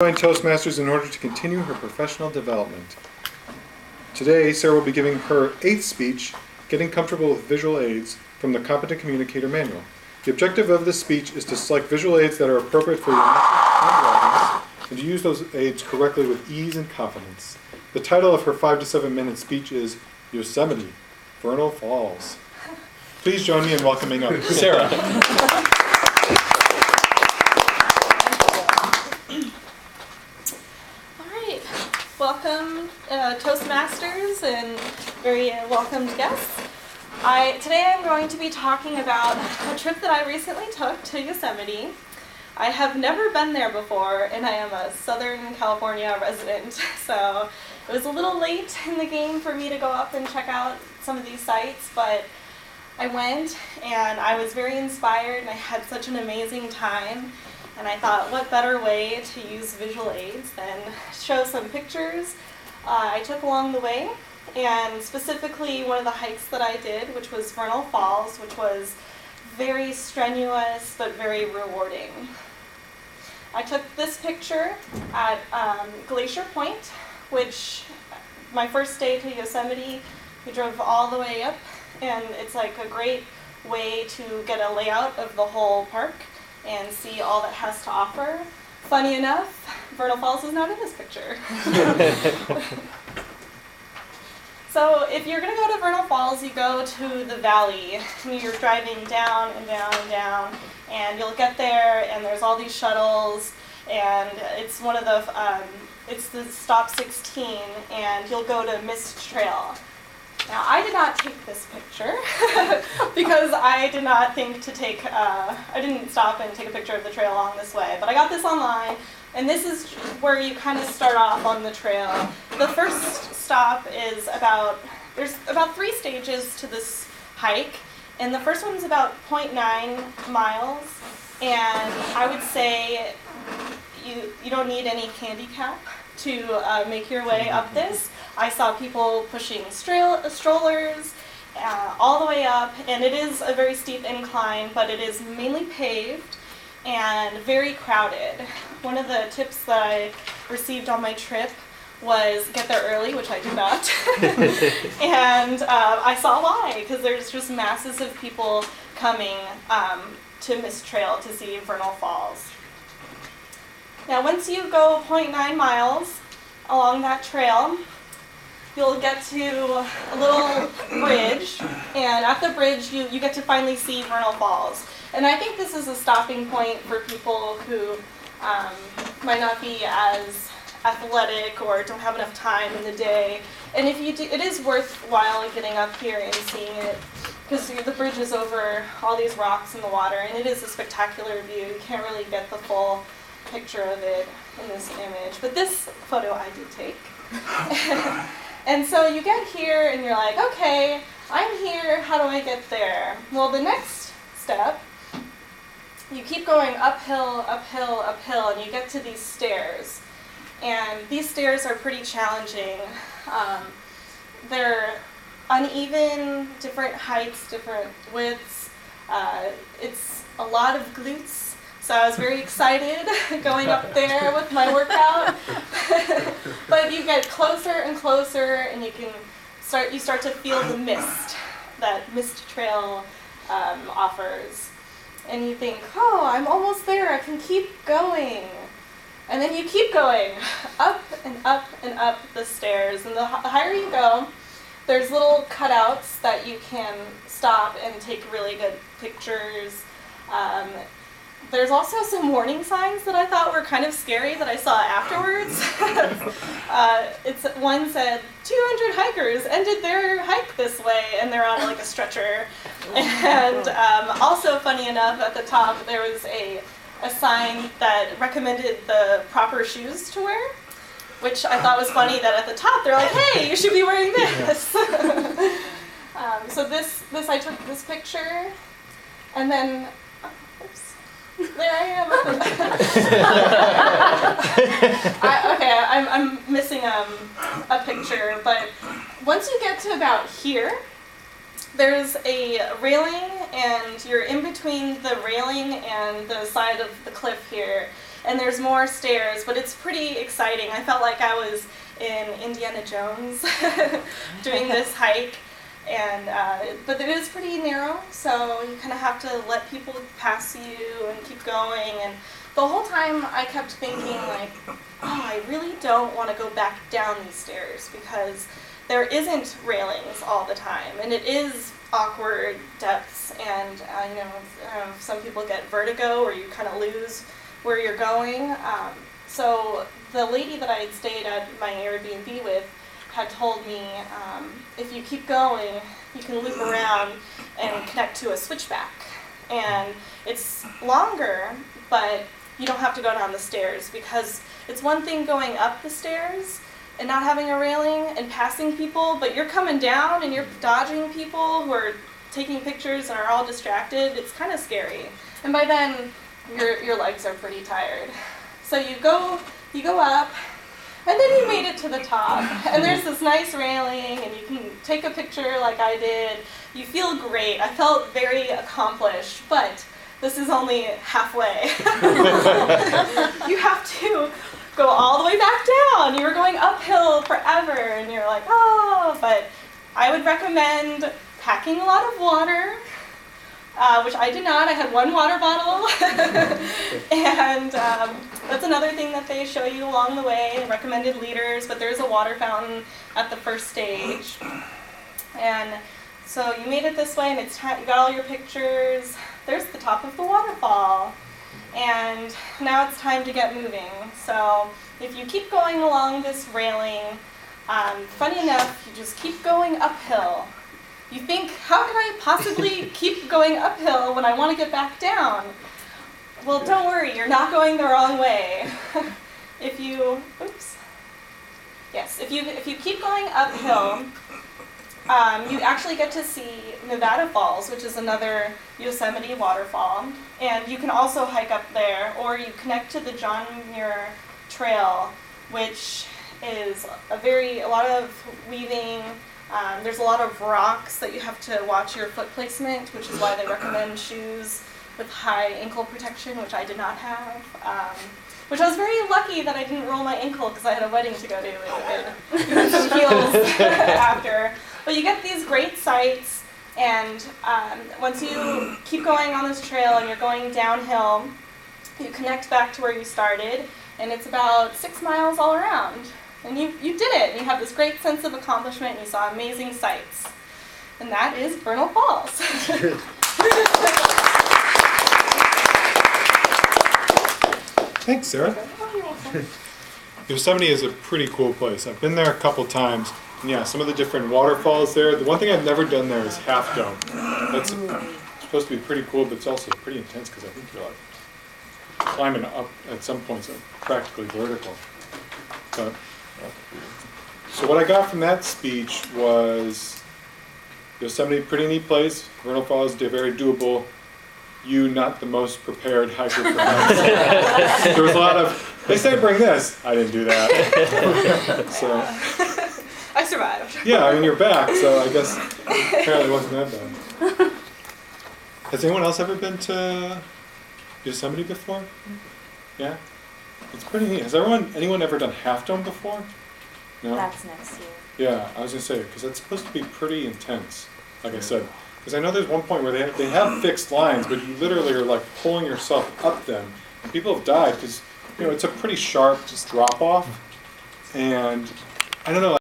Join Toastmasters in order to continue her professional development. Today, Sarah will be giving her 8th speech, Getting Comfortable with Visual Aids, from the Competent Communicator Manual. The objective of this speech is to select visual aids that are appropriate for your audience and to use those aids correctly with ease and confidence. The title of her 5 to 7 minute speech is Yosemite, Vernal Falls. Please join me in welcoming up Sarah. Welcome, Toastmasters and very welcomed guests. Today I'm going to be talking about a trip that I recently took to Yosemite. I have never been there before, and I am a Southern California resident, so it was a little late in the game for me to go up and check out some of these sites, but I went and I was very inspired and I had such an amazing time. And I thought, what better way to use visual aids than show some pictures I took along the way. And specifically, one of the hikes that I did, which was Vernal Falls, which was very strenuous but very rewarding. I took this picture at Glacier Point, which my first day to Yosemite, we drove all the way up, and it's like a great way to get a layout of the whole park and see all that has to offer. Funny enough, Vernal Falls is not in this picture. So if you're going to go to Vernal Falls, you go to the valley. You're driving down and down and down, and you'll get there, and there's all these shuttles, and it's one of the, it's the stop 16, and you'll go to Mist Trail. Now, I did not take this picture because I did not think to take, I didn't stop and take a picture of the trail along this way, but I got this online, and this is where you kind of start off on the trail. The first stop is there's about 3 stages to this hike, and the first one's about 0.9 miles, and I would say you don't need any handicap to make your way up this. I saw people pushing strollers all the way up, and it is a very steep incline, but it is mainly paved and very crowded. One of the tips that I received on my trip was get there early, which I did not, and I saw why, because there's just masses of people coming to Mist Trail to see Vernal Falls. Now, once you go 0.9 miles along that trail, you'll get to a little bridge, and at the bridge you get to finally see Vernal Falls. And I think this is a stopping point for people who might not be as athletic or don't have enough time in the day. And if you do, it is worthwhile getting up here and seeing it, because the bridge is over all these rocks in the water, and it is a spectacular view. You can't really get the full picture of it in this image, but this photo I did take. And so you get here and you're like, okay, I'm here, how do I get there? Well, the next step, you keep going uphill, uphill, uphill, and you get to these stairs. And these stairs are pretty challenging. They're uneven, different heights, different widths. It's a lot of glutes. So I was very excited going up there with my workout. But you get closer and closer, and you start to feel the mist that Mist Trail offers. And you think, oh, I'm almost there, I can keep going. And then you keep going up and up and up the stairs. And the higher you go, there's little cutouts that you can stop and take really good pictures. There's also some warning signs that I thought were kind of scary that I saw afterwards. One said, 200 hikers ended their hike this way, and they're on like a stretcher. And also, funny enough, at the top there was a sign that recommended the proper shoes to wear, which I thought was funny that at the top they're like, hey, you should be wearing this. So I took this picture, and then, there I am. I'm missing a picture, but once you get to about here, there's a railing, and you're in between the railing and the side of the cliff here, and there's more stairs, but it's pretty exciting. I felt like I was in Indiana Jones doing this hike, and but it was pretty narrow, so you kind of have to let people pass you and keep going. And the whole time I kept thinking like, oh, I really don't want to go back down these stairs because there isn't railings all the time, and it is awkward depths, and some people get vertigo or you kind of lose where you're going. So the lady that I had stayed at my Airbnb with had told me if you keep going, you can loop around and connect to a switchback. And it's longer, but you don't have to go down the stairs, because it's one thing going up the stairs and not having a railing and passing people, but you're coming down and you're dodging people who are taking pictures and are all distracted. It's kind of scary. And by then, your legs are pretty tired. So you go up, and then you made it to the top, and there's this nice railing, and you can take a picture like I did. You feel great. I felt very accomplished, but this is only halfway. You have to go all the way back down. You were going uphill forever, and you're like, oh, but I would recommend packing a lot of water, which I did not. I had one water bottle. And that's another thing that they show you along the way, recommended liters, but there's a water fountain at the first stage. And so you made it this way, and it's you got all your pictures. There's the top of the waterfall. And now it's time to get moving. So if you keep going along this railing, funny enough, you just keep going uphill. You think, how can I possibly keep going uphill when I want to get back down? Well, don't worry, you're not going the wrong way. If you keep going uphill, you actually get to see Nevada Falls, which is another Yosemite waterfall. And you can also hike up there, or you connect to the John Muir Trail, which is a lot of weaving. There's a lot of rocks that you have to watch your foot placement, which is why they recommend shoes with high ankle protection, which I did not have. Which I was very lucky that I didn't roll my ankle because I had a wedding to go to and some heels after. But you get these great sights, and once you keep going on this trail and you're going downhill, you connect back to where you started, and it's about 6 miles all around. And you did it, and you have this great sense of accomplishment, and you saw amazing sights. And that is Vernal Falls. Thanks, Sarah. Yosemite is a pretty cool place. I've been there a couple times. And yeah, some of the different waterfalls there. The one thing I've never done there is Half Dome. That's supposed to be pretty cool, but it's also pretty intense because I think you're like climbing up at some points, practically vertical. But, so what I got from that speech was Yosemite, pretty neat place. Vernal Falls, they're very doable. You, not the most prepared hiker perhaps. There was a lot of, they say bring this. I didn't do that. So I survived. yeah, I mean you're back, so I guess apparently it wasn't that bad. Has anyone else ever been to Yosemite before? Yeah? It's pretty neat. Has anyone ever done Half Dome before? No? That's next year. Yeah, I was going to say, because that's supposed to be pretty intense, like I said. Because I know there's one point where they have fixed lines, but you literally are like pulling yourself up them. And people have died because, it's a pretty sharp just drop off. And I don't know,